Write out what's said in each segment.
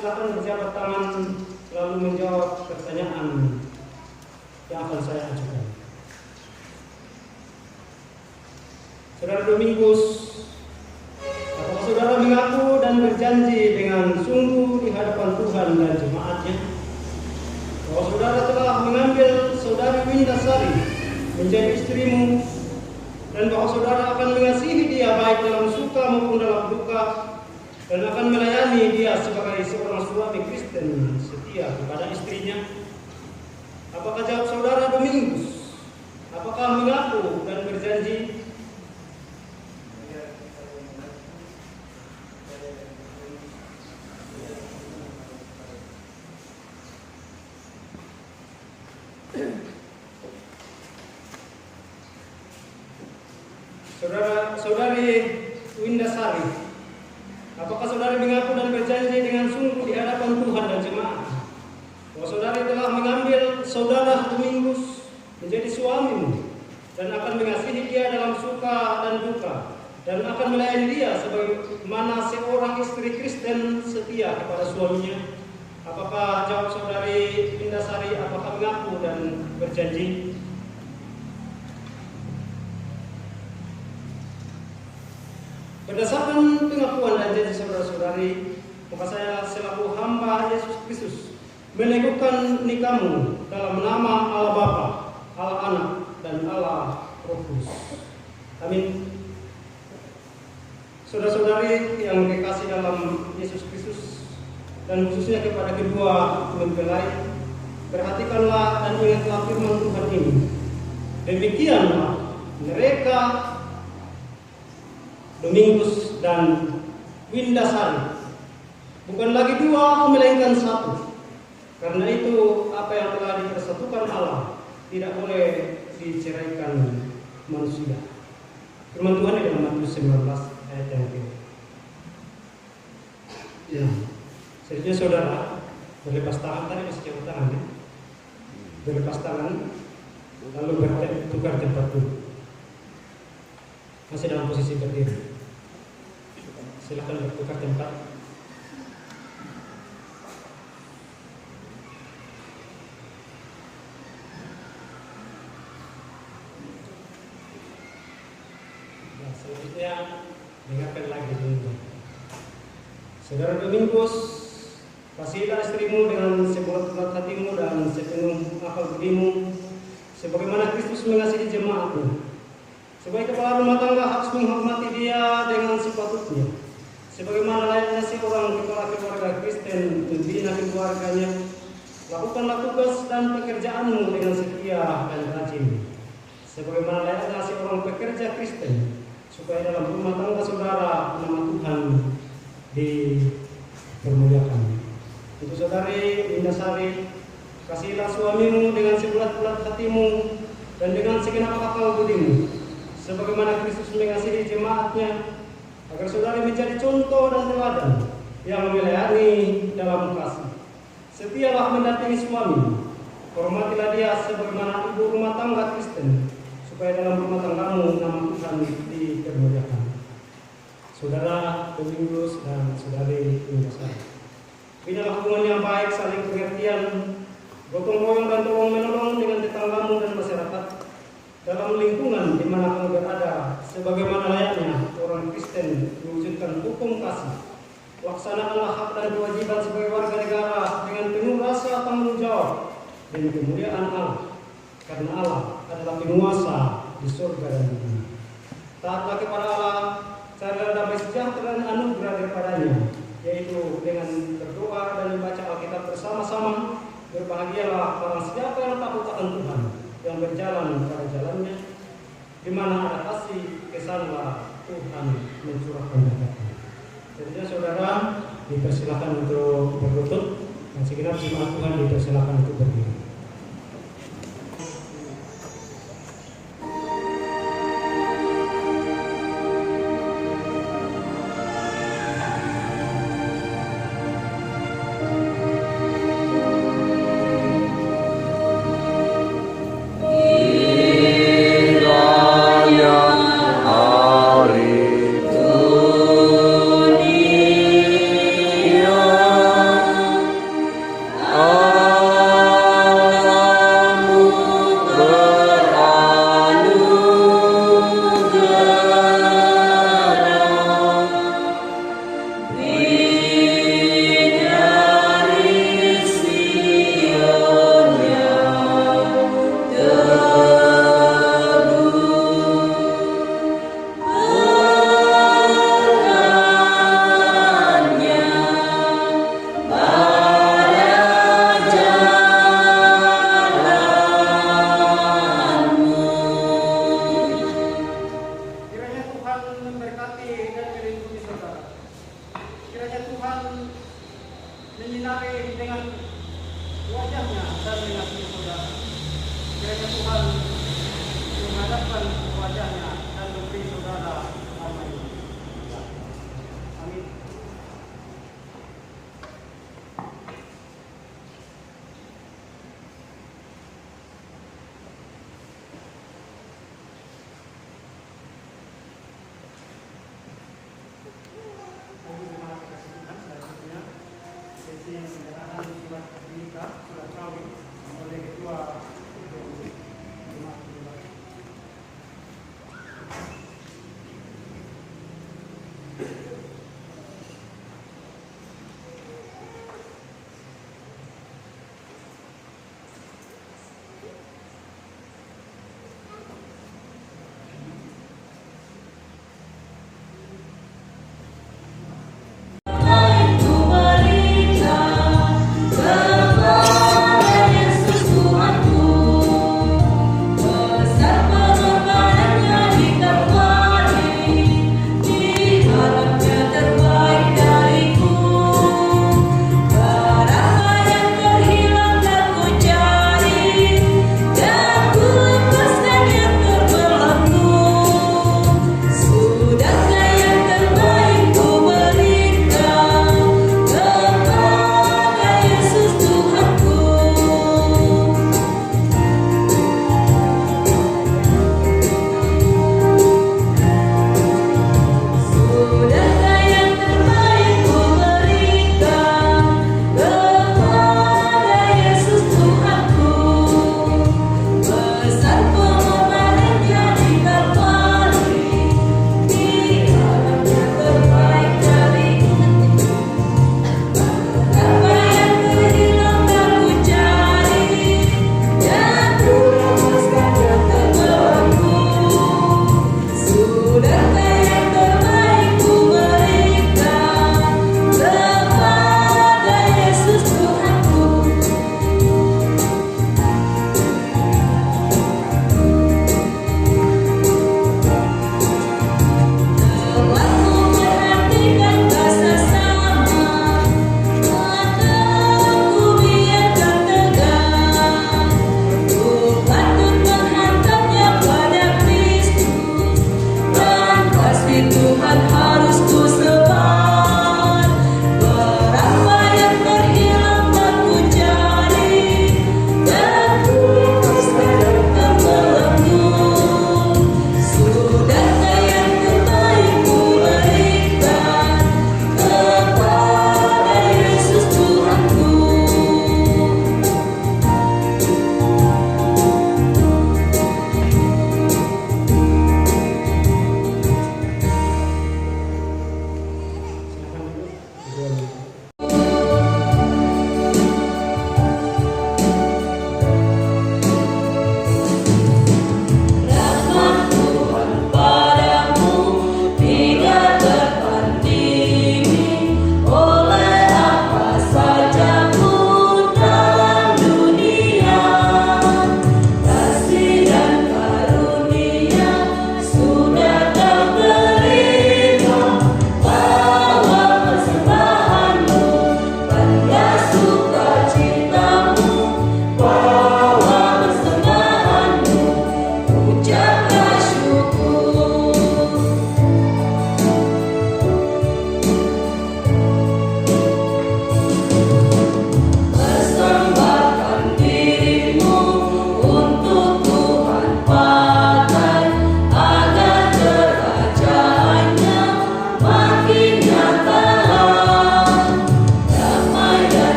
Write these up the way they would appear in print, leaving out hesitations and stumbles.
silakan berjabat tangan lalu menjawab pertanyaan yang akan saya ajukan. Saudara Domingus, apakah saudara mengaku dan berjanji dengan sungguh di hadapan Tuhan dan jemaatnya bahwa saudara telah mengambil saudari Windasari menjadi istrimu dan bahwa saudara akan mengasihi dia baik dalam suka maupun dalam duka dan akan melayani dia sebagai seorang suami Kristen setia kepada istrinya? Apakah jawab saudara Domingus? Apakah mengaku dan berjanji? Saudari Windasari, apakah saudari mengaku dan berjanji dengan sungguh di hadapan Tuhan dan jemaat bahwa saudari telah mengambil saudara Domingus menjadi suamimu dan akan mengasihi dia dalam suka dan duka dan akan melayani dia sebagaimana seorang istri Kristen setia kepada suaminya? Apakah jawab saudari Windasari, apakah mengaku dan berjanji? Berdasarkan pengakuan dan janji saudara-saudari, maka saya selaku hamba Yesus Kristus meneguhkan nikahmu dalam nama Allah Bapa, Allah Anak, dan Allah Roh Kudus. Amin. Saudara-saudari yang dikasihi dalam Yesus Kristus, dan khususnya kepada kedua mempelai, perhatikanlah dan ingatlah firman Tuhan ini. Demikianlah mereka Domingus dan Windasari bukan lagi dua melainkan satu. Karena itu apa yang telah dipersatukan Allah tidak boleh diceraikan manusia. Firman Tuhan di dalam Matius 19 ayat yang kedua. Ya, selanjutnya saudara berlepas tangan, tadi masih jauh tangan ya. Berlepas tangan lalu bertukar tempat dulu. Masih dalam posisi berdiri. Silakan bertukar tempat. Nah, selanjutnya dengarkan lagi dulu. Saudara Domingus, kasihilah istrimu dengan sebulat hatimu dan sepenuh akal budimu, sebagaimana Kristus mengasihi jemaatnya. Sebagai kepala rumah tangga harus menghormati dia dengan sepatutnya, sebagaimana layaknya seorang kepala keluarga Kristen membina keluarganya. Lakukanlah tugas dan pekerjaanmu dengan setia dan rajin, sebagaimana layaknya seorang pekerja Kristen, supaya dalam rumah tangga saudara nama Tuhan dipermuliakan. Untuk saudari Windasari, kasihilah suamimu dengan sebulat-bulat hatimu dan dengan segenap akal budimu, sebagaimana Kristus mengasihi jemaatnya, agar saudari menjadi contoh dan teladan yang melayani dalam kasih. Setialah mendampingi suami, hormatilah dia sebagaimana ibu rumah tangga Kristen, supaya dalam rumah tanggamu nama Tuhan dipermuliakan. Saudara Domingus dan saudari Windasari, binalah hubungan yang baik, saling pengertian, gotong royong dan tolong menolong dengan tetanggamu dan masyarakat dalam lingkungan di mana kamu berada, sebagaimana layaknya orang Kristen mewujudkan hukum kasih. Laksanakanlah hak dan kewajiban sebagai warga negara dengan penuh rasa tanggung jawab dan kemuliaan Allah, karena Allah adalah penguasa di surga dan di bumi. Taatlah kepada Allah, carilah damai sejahtera dan anugerah daripadanya, yaitu dengan berdoa dan membaca Alkitab bersama-sama. Berbahagialah orang siapa yang takut akan Tuhan, yang berjalan pada jalannya, di mana ada kasih, kesanlah Tuhan mencurahkan berkatnya. Jadi saudara dipersilakan untuk berlutut dan segenap jemaat Tuhan dipersilakan untuk berdiri. Hari dunia menyinari dengan wajahnya dan mengasihi saudara. Kiranya Tuhan menghadapkan wajahnya dan memberi saudara damai. Amin. Sesi yang penyerahan surat nikah, surat kawin oleh ketua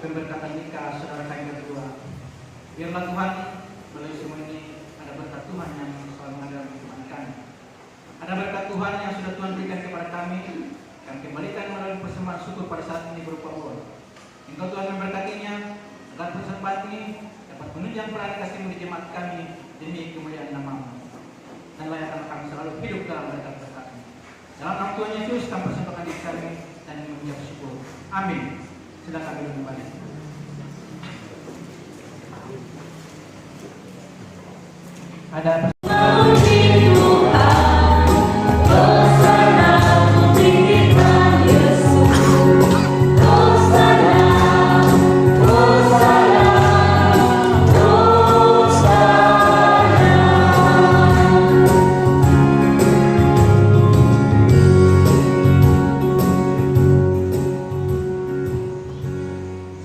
pemberkatan nikah saudara kami berdua. Biarlah Tuhan melalui semua ini ada berkat Tuhan yang selalu mengalir kehidupan kami. Ada berkat Tuhan yang sudah Tuhan berikan kepada kami kembalikan melalui persembahan syukur pada saat ini berupa uang. Engkau Tuhan memberkatinya agar persembahan menunjang peran kasih-Mu di jemaat kami demi kemuliaan nama-Mu. Dan layakkan kami selalu hidup dalam berkat-berkat-Mu. Dalam nama Tuhan Yesus kami persembahkan diri kami dan mengucap syukur. Amin. Silakan duduk kembali. Ada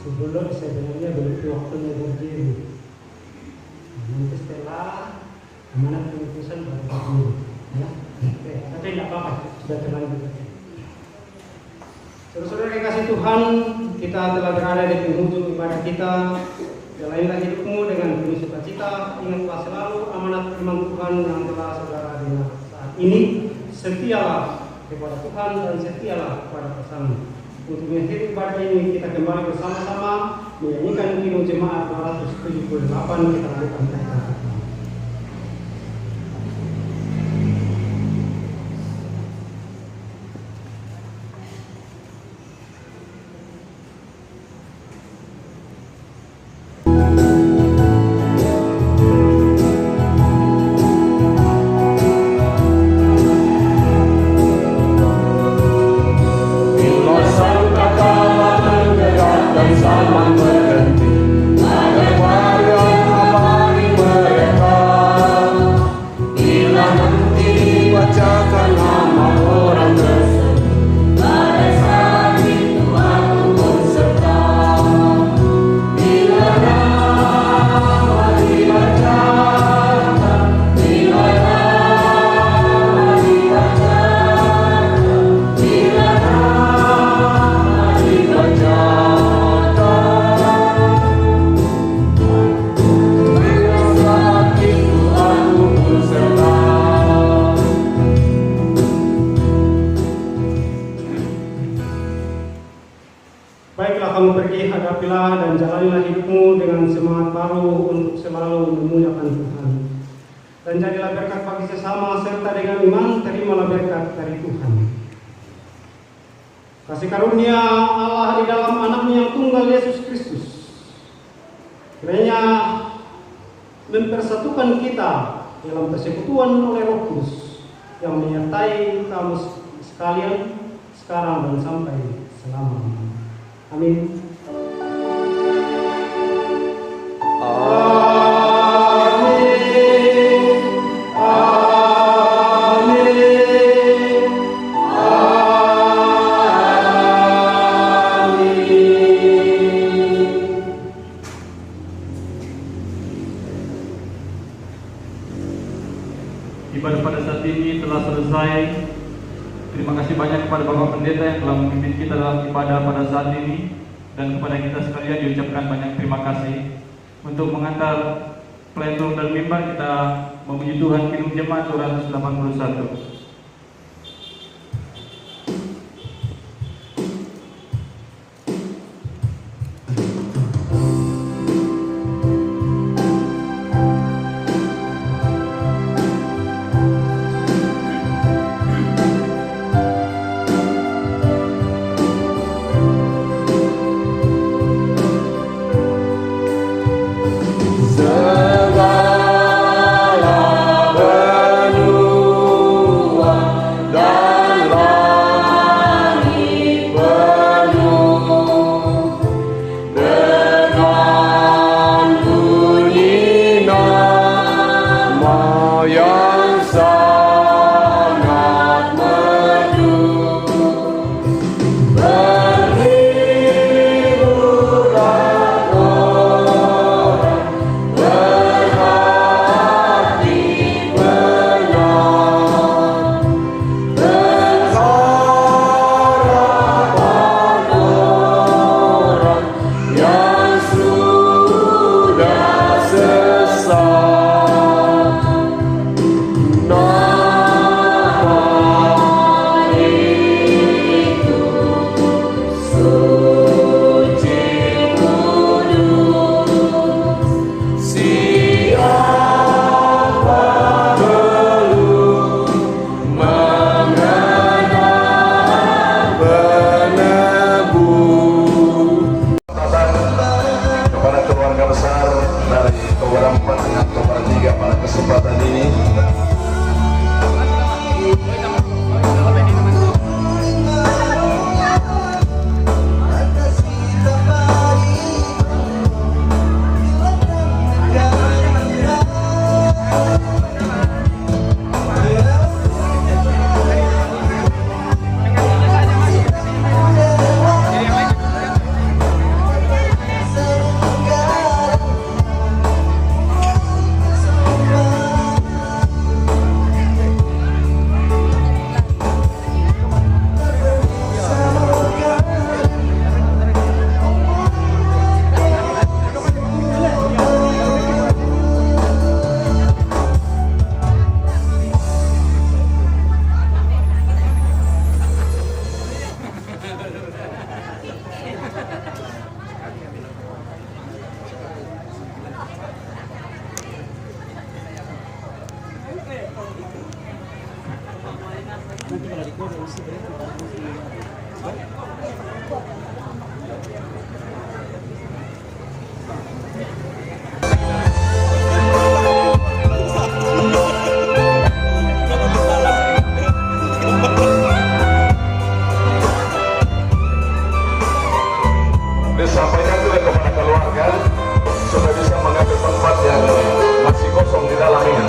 sebelum sebenarnya belum waktunya berdiri. Nanti setelah amanat pengutusan baru berdiri. Ya, oke. Tapi tidak apa-apa, sudah terlanjur. Saudara-saudara yang kasih Tuhan, kita telah berada di penghujung ibadah kita. Jalanilah hidupmu dengan penuh sukacita. Ingatlah selalu amanat firman Tuhan yang telah saudara dengar saat ini. Setialah kepada Tuhan dan setialah kepada pasangan. Untuk mengakhiri ibadah ini kita kembali bersama-sama menyanyikan Kidung Jemaat 278. Kita lakukan kata. Baiklah kamu pergi, hadapilah dan jalanilah hidupmu dengan semangat baru untuk selalu memuliakan Tuhan. Dan jadilah berkat bagi sesama serta dengan iman terimalah berkat dari Tuhan. Kasih karunia Allah di dalam anaknya yang tunggal Yesus Kristus, kiranya mempersatukan kita dalam persekutuan oleh Roh Kudus yang menyertai kamu sekalian sekarang dan sampai selamanya. Amin. Ibadah pada saat ini telah selesai. Terima kasih banyak kepada Bapak Pendeta yang telah memimpin kita dalam ibadah pada saat ini, dan kepada kita sekalian diucapkan banyak terima kasih. Untuk mengantar plenum dan mimbar, kita memuji Tuhan Kidung Jemaat 281. Segala penuh keluarga besar dari Toba 4 dengan Toba 3 pada kesempatan ini. Disampaikan juga kepada keluarga supaya bisa mengambil tempat yang masih kosong di dalam ini.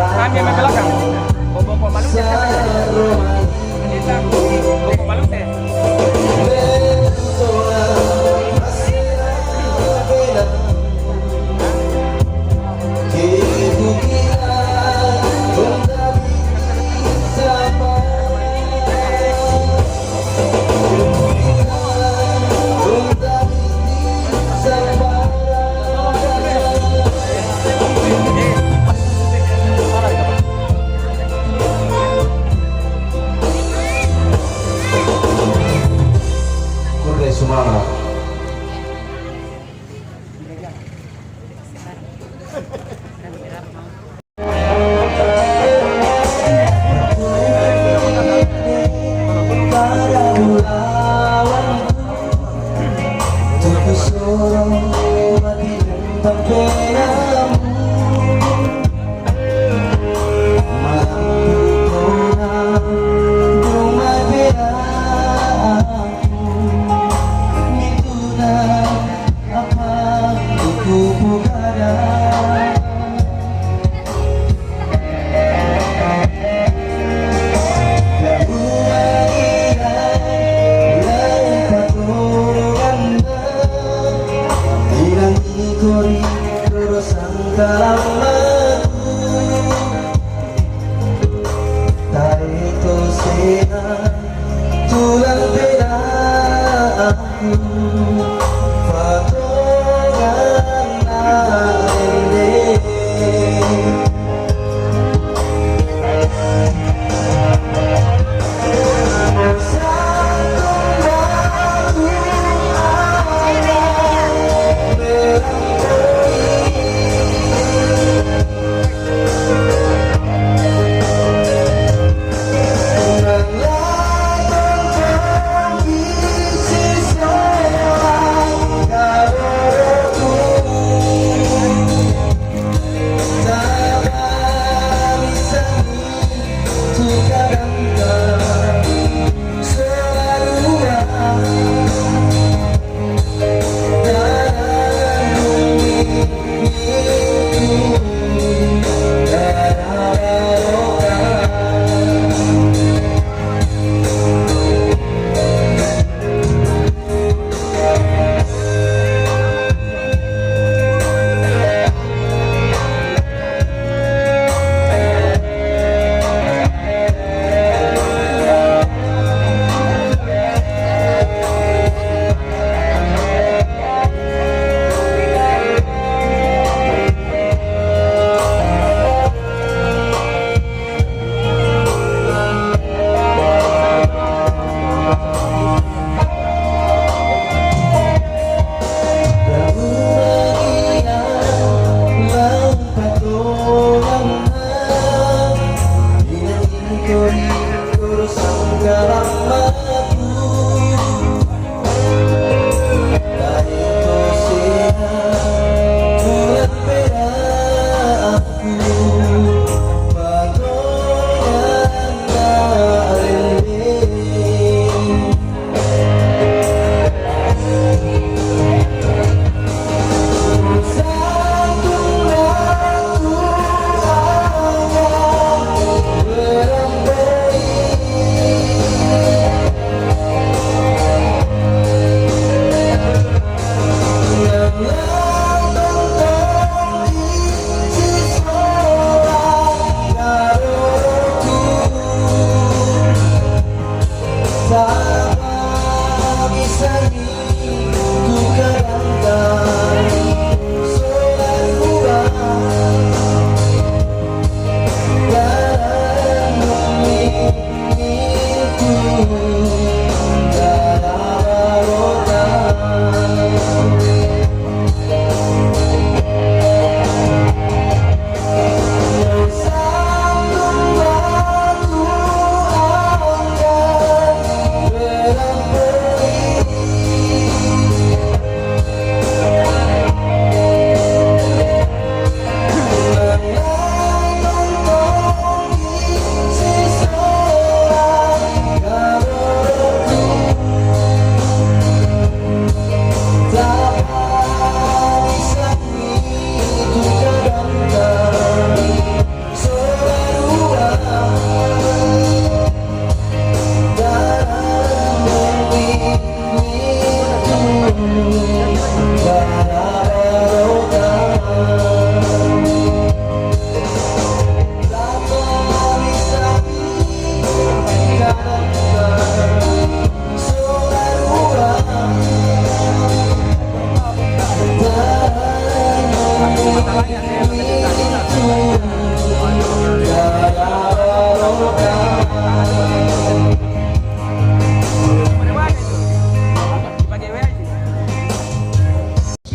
Kami yang belakang. Bawa malu teh. Bawa malu teh. Sumara.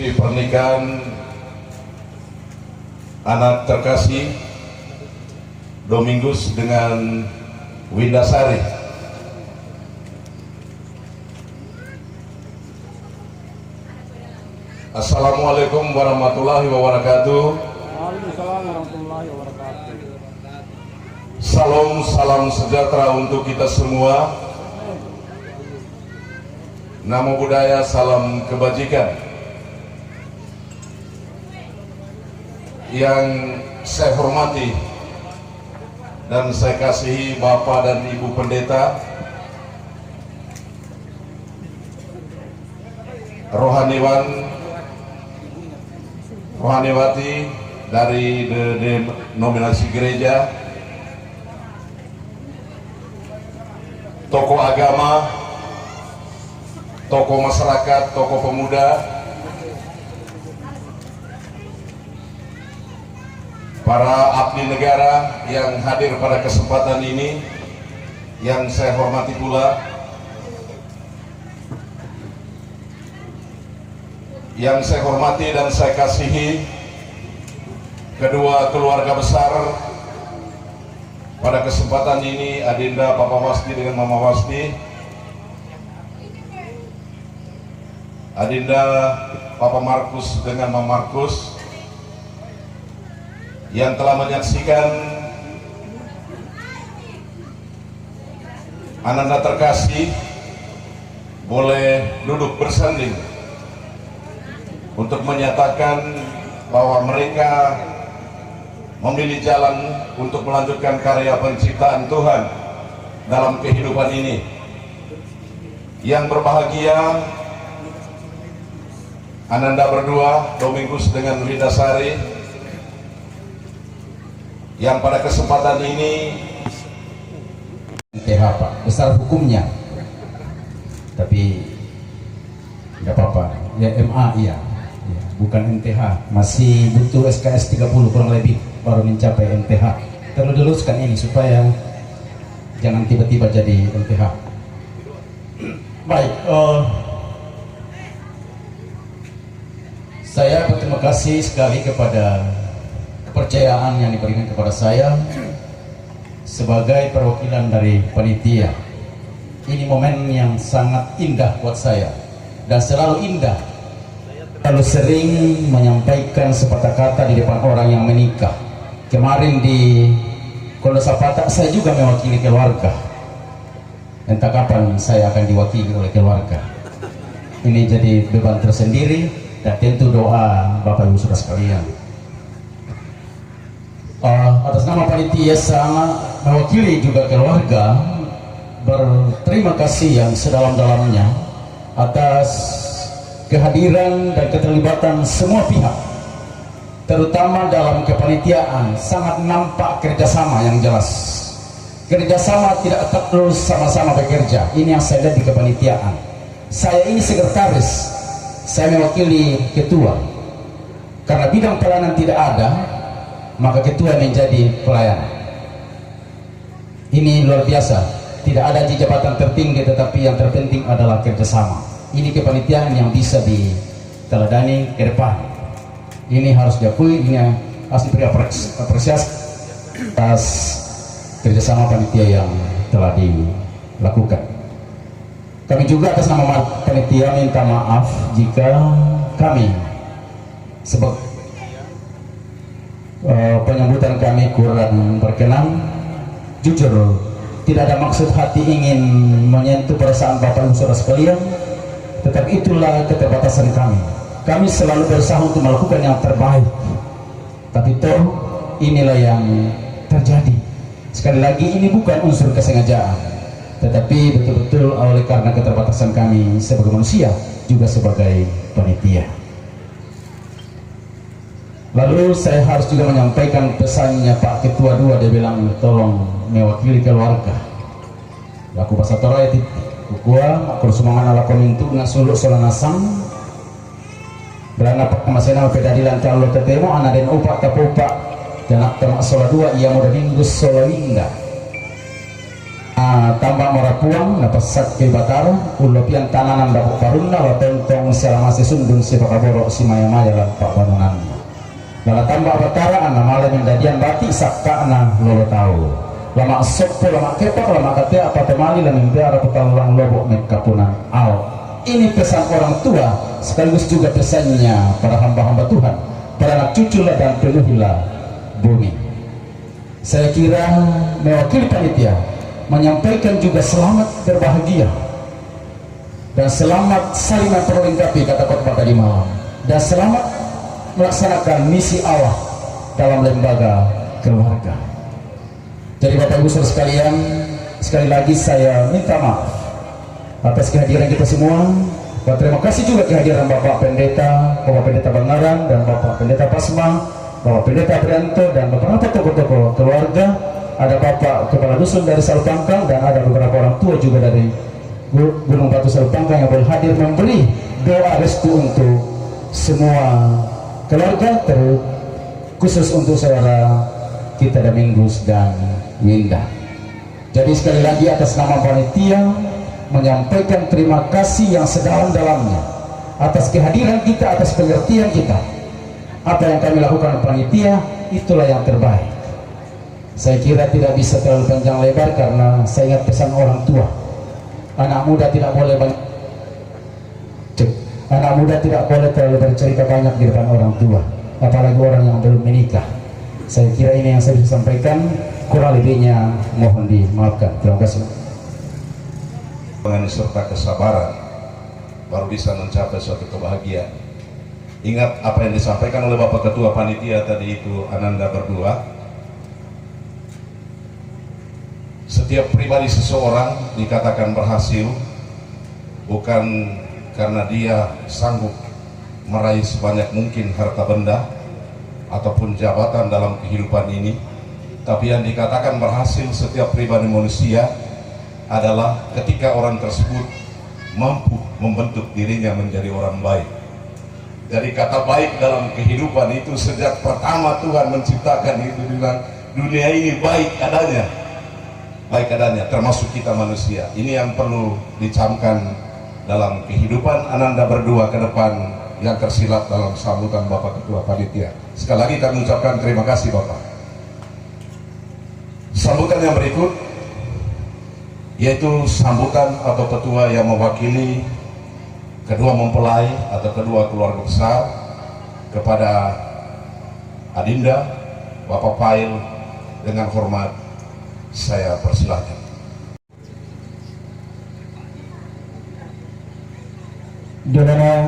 resepsi pernikahan anak terkasih Domingus dengan Windasari. Assalamualaikum warahmatullahi wabarakatuh. Waalaikumsalam warahmatullahi wabarakatuh. Salam sejahtera untuk kita semua. Namo Buddhaya, salam kebajikan. Yang saya hormati dan saya kasihi Bapak dan Ibu Pendeta, rohaniwati dari denominasi gereja, tokoh agama, tokoh masyarakat, tokoh pemuda, para abdi negara yang hadir pada kesempatan ini, yang saya hormati pula, yang saya hormati dan saya kasihi kedua keluarga besar pada kesempatan ini, Adinda Papa Wasti dengan Mama Wasti, Adinda Papa Markus dengan Mama Markus, yang telah menyaksikan Ananda terkasih boleh duduk bersanding untuk menyatakan bahwa mereka memilih jalan untuk melanjutkan karya penciptaan Tuhan dalam kehidupan ini. Yang berbahagia Ananda berdua, Domingus dengan Windasari, yang pada kesempatan ini NTH Pak, besar hukumnya, tapi tidak apa-apa, ya MA iya, ya, bukan NTH, masih butuh SKS 30 kurang lebih baru mencapai NTH. Perlu diluruskan ini supaya jangan tiba-tiba jadi NTH. Baik, saya berterima kasih sekali kepada kepercayaan yang diberikan kepada saya sebagai perwakilan dari panitia. Ini momen yang sangat indah buat saya dan selalu indah. Lalu sering menyampaikan sepatah kata di depan orang yang menikah. Kemarin di Kolosapata saya juga mewakili keluarga. Entah kapan saya akan diwakili oleh keluarga. Ini jadi beban tersendiri dan tentu doa Bapak Ibu Saudara sekalian. Atas nama panitia sama mewakili juga keluarga, berterima kasih yang sedalam-dalamnya atas kehadiran dan keterlibatan semua pihak, terutama dalam kepanitiaan. Sangat nampak kerjasama yang jelas. Kerjasama tidak terus sama-sama bekerja. Ini yang saya lihat di kepanitiaan. Saya ini sekretaris, saya mewakili ketua. Karena bidang pelayanan tidak ada, maka ketua menjadi pelayan. Ini luar biasa. Tidak ada jabatan tertinggi, tetapi yang terpenting adalah kerjasama. Ini kepanitiaan yang bisa diteladani ke depan. Ini harus diakui, ini harus diberi apresiasi atas kerjasama panitia yang telah dilakukan. Kami juga atas nama panitia minta maaf jika kami sebagai penyambutan kami kurang berkenan. Jujur, tidak ada maksud hati ingin menyentuh perasaan Bapak Ibu Saudara sekalian, tetapi itulah keterbatasan kami. Kami selalu berusaha untuk melakukan yang terbaik, tapi toh inilah yang terjadi. Sekali lagi, ini bukan unsur kesengajaan, tetapi betul-betul oleh karena keterbatasan kami sebagai manusia, juga sebagai panitia. Lalu saya harus juga menyampaikan pesannya Pak Ketua 2, dia bilang tolong mewakili keluarga. Aku pasatora itu kukua makul sumangan ala komintu dengan suluk solanasang berana pak kemasena pedadilan calo tetemo anak dan opak tapopak dan termak sola 2 ia muda minggu sola winda tambah marapuang napasak ke bataro ulopian tananan dapuk parunna watentong selama sesundun si pakaboro si maya-maya lan pak bangunan lala tambah batara ana malam menjadian bati sakka ana lolo tahu lama soppo lama kepak lama kate apa temali lan impiara putalang lobok mekapunan al. Ini pesan orang tua sekaligus juga pesannya para hamba-hamba Tuhan, para anak cuculah dan penuhilah bumi. Saya kira mewakili panitia menyampaikan juga selamat berbahagia dan selamat saling memperlengkapi kata khotbah tadi malam, dan selamat melaksanakan misi Allah dalam lembaga keluarga. Jadi Bapak Ibu Saudara sekalian, sekali lagi saya minta maaf atas kehadiran kita semua. Terima kasih juga kehadiran Bapak Pendeta Bangaran dan Bapak Pendeta Pasma, Bapak Pendeta Prianto dan beberapa tokoh-tokoh keluarga. Ada Bapak Kepala Dusun dari Salupangkang dan ada beberapa orang tua juga dari Gunung Batu Salupangkang yang boleh hadir memberi doa restu untuk semua keluarga, khusus untuk saudara kita Dominggus dan Winda. Jadi sekali lagi atas nama panitia menyampaikan terima kasih yang sedalam-dalamnya atas kehadiran kita, atas pengertian kita. Apa yang kami lakukan panitia itulah yang terbaik. Saya kira tidak bisa terlalu panjang lebar karena saya ingat pesan orang tua. Anak muda tidak boleh terlalu bercerita banyak di depan orang tua, apalagi orang yang belum menikah. Saya kira ini yang saya bisa sampaikan, kurang lebihnya mohon dimaafkan. Terima kasih. Dengan serta kesabaran baru bisa mencapai suatu kebahagiaan. Ingat apa yang disampaikan oleh Bapak Ketua Panitia tadi itu, Ananda berdua. Setiap pribadi seseorang dikatakan berhasil bukan karena dia sanggup meraih sebanyak mungkin harta benda ataupun jabatan dalam kehidupan ini, tapi yang dikatakan berhasil setiap pribadi manusia adalah ketika orang tersebut mampu membentuk dirinya menjadi orang baik. Jadi kata baik dalam kehidupan itu sejak pertama Tuhan menciptakan itu bilang dunia ini baik adanya, termasuk kita manusia. Ini yang perlu dicamkan dalam kehidupan Ananda berdua ke depan yang tersirat dalam sambutan Bapak Ketua Panitia. Sekali lagi kami ucapkan terima kasih Bapak. Sambutan yang berikut yaitu sambutan atau petua yang mewakili kedua mempelai atau kedua keluarga besar kepada Adinda Bapak Pail. Dengan hormat saya persilahkan. Donana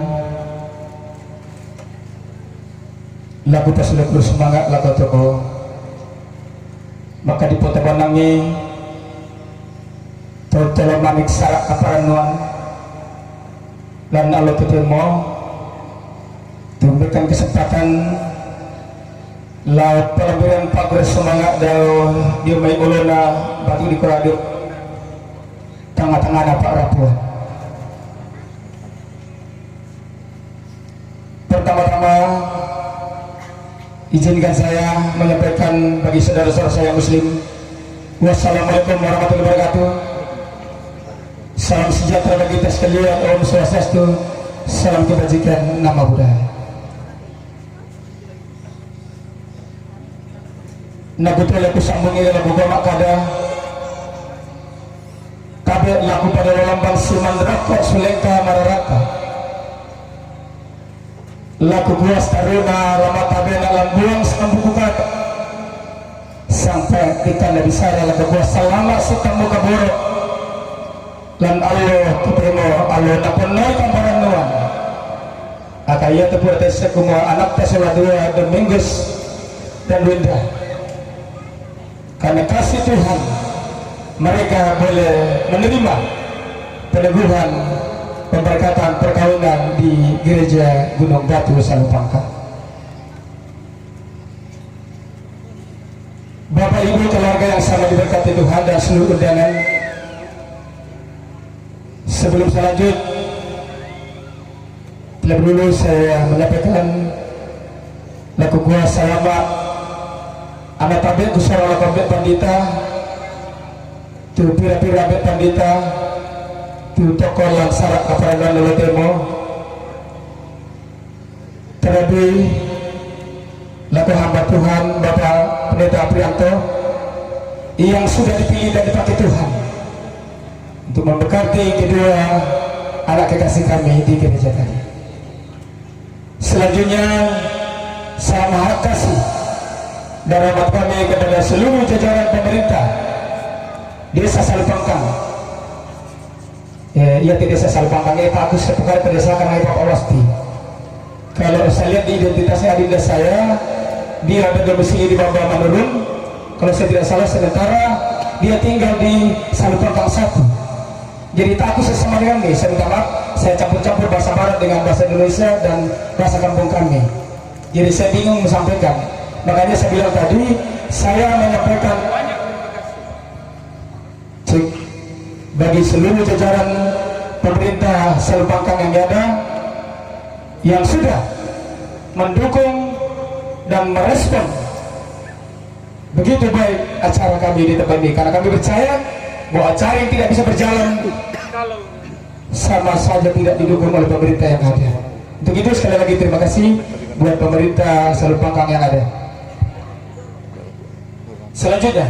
lagu pasudah bersemangat lagu toko maka di kota Banangi tolong manik sarak kaparanuan dan Allah ketemu memberikan kesempatan laut pelabuhan pagar semangat daun di mai uluna batu di koraduk tengah-tengah dapat rapuh. Pertama-tama izinkan saya menyampaikan bagi saudara-saudara saya muslim, wassalamualaikum warahmatullahi wabarakatuh. Salam sejahtera bagi kita sekalian, Om Swastiastu, salam kebajikan, nama budaya. Nagutu laku sambungi lagu gomak kada kabeh laku pada lambang Sumandraka Sulengka Mararaka laku buas taruna lama tabena lambuang sambuku kata sampai kita nabi saya laku buas selama sutamu kaboro dan Allah keterima Allah napunai kamparan nuan akaya tepuh tes semua anak tes dua Dominggus dan Winda. Karena kasih Tuhan mereka boleh menerima peneguhan pemberkatan perkawinan di gereja Gunung Batu Salupangkang. Bapak Ibu keluarga yang sama diberkati Tuhan dan seluruh undangan, sebelum saya lanjut terlebih dahulu saya menyampaikan laku kuasa lama anak tabik kusara lakabek pandita tu pira-pira pandita, tu tokoh laksana keperangan lalu temo, terlebih laku hamba Tuhan Bapak Pendeta Aprianto yang sudah dipilih dan dipakai Tuhan untuk memberkati kedua anak kekasih kami di gereja tadi. Selanjutnya saya maha kasih dan rahmat kami kepada seluruh jajaran pemerintah Desa Salupangkang. Ia di Desa Salupangkang itu aku sepukar pedesaan oleh Bapak Wasti. Kalau saya lihat di identitasnya adinda saya, dia ada domisili di Bamba Manurun. Kalau saya tidak salah sementara dia tinggal di Salupangkang 1. Jadi tak aku sesama dengan saya minta maaf, saya campur-campur bahasa barat dengan bahasa Indonesia dan bahasa kampung kami. Jadi saya bingung menyampaikan. Makanya saya bilang tadi, saya menyampaikan bagi seluruh jajaran pemerintah Salupangkang yang ada, yang sudah mendukung dan merespon begitu baik acara kami di tempat ini, karena kami percaya bahwa acara yang tidak bisa berjalan sama saja tidak didukung oleh pemerintah yang ada. Untuk itu sekali lagi terima kasih buat pemerintah Salupangkang yang ada. Selanjutnya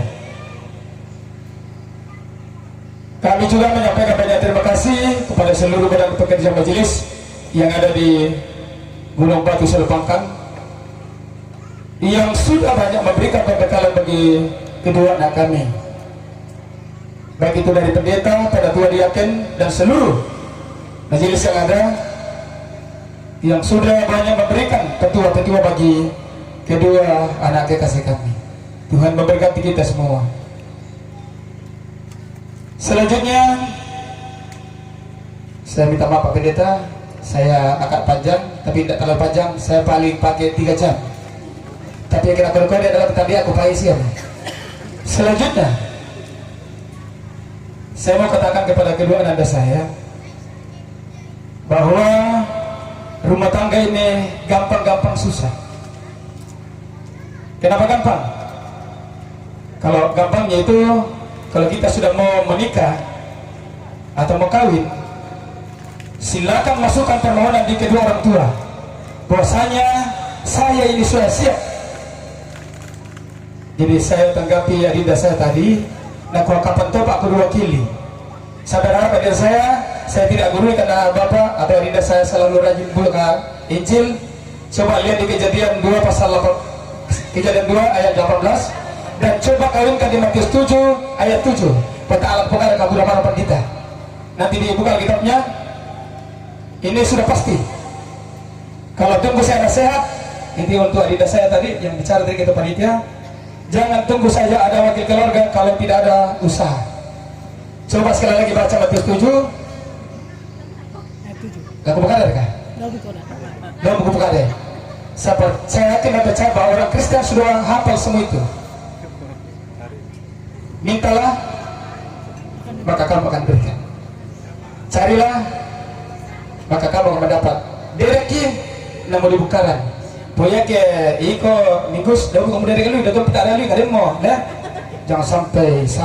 kami juga menyampaikan banyak terima kasih kepada seluruh badan pekerja majelis yang ada di Gunung Batu Salupangkang yang sudah banyak memberikan pembekalan bagi kedua anak kami, baik itu dari pendeta, pada tua diaken dan seluruh majelis yang ada yang sudah banyak memberikan petua-petua bagi kedua anak kekasih kami. Tuhan memberkati kita semua. Selanjutnya saya minta maaf Pak Pendeta, saya agak panjang tapi tidak terlalu panjang, saya paling pakai 3 jam. Tapi yang kena kode adalah tadi aku pakai siap. Selanjutnya saya mau katakan kepada kedua anak saya bahwa rumah tangga ini gampang-gampang susah. Kenapa gampang? Kalau gampangnya itu kalau kita sudah mau menikah atau mau kawin, silakan masukkan permohonan di kedua orang tua bahwasanya saya ini sudah siap. Jadi saya tanggapi adinda saya tadi, nak kapan topak kedua kili. Saya berharap adinda saya tidak gurui karena bapak atau adinda saya selalu rajin buka Injil. Coba lihat di Kejadian 2 pasal 8, Kejadian 2 ayat 18. Dan coba kawinkan di Matius 7 ayat 7. Pada alat pengarah kabur harapan kita. Nanti dibuka kitabnya. Ini sudah pasti. Kalau tunggu saya nasihat, ini untuk adinda saya tadi yang bicara dari kita panitia, jangan tunggu saja ada wakil keluarga kalau tidak ada usaha. Coba sekali lagi baca Matius 7. Lagu buka ada kah? Lagu buka ada. Saya yakin dan percaya bahwa orang Kristen sudah hafal semua itu. Mintalah, maka kamu akan berikan. Carilah, maka kamu akan mendapat. Dereki, namun dibukalan. Pokoknya ke iko minggus, dapat kamu dari lu, dapat tak ada lu, kadang mau, nah, jangan sampai salah.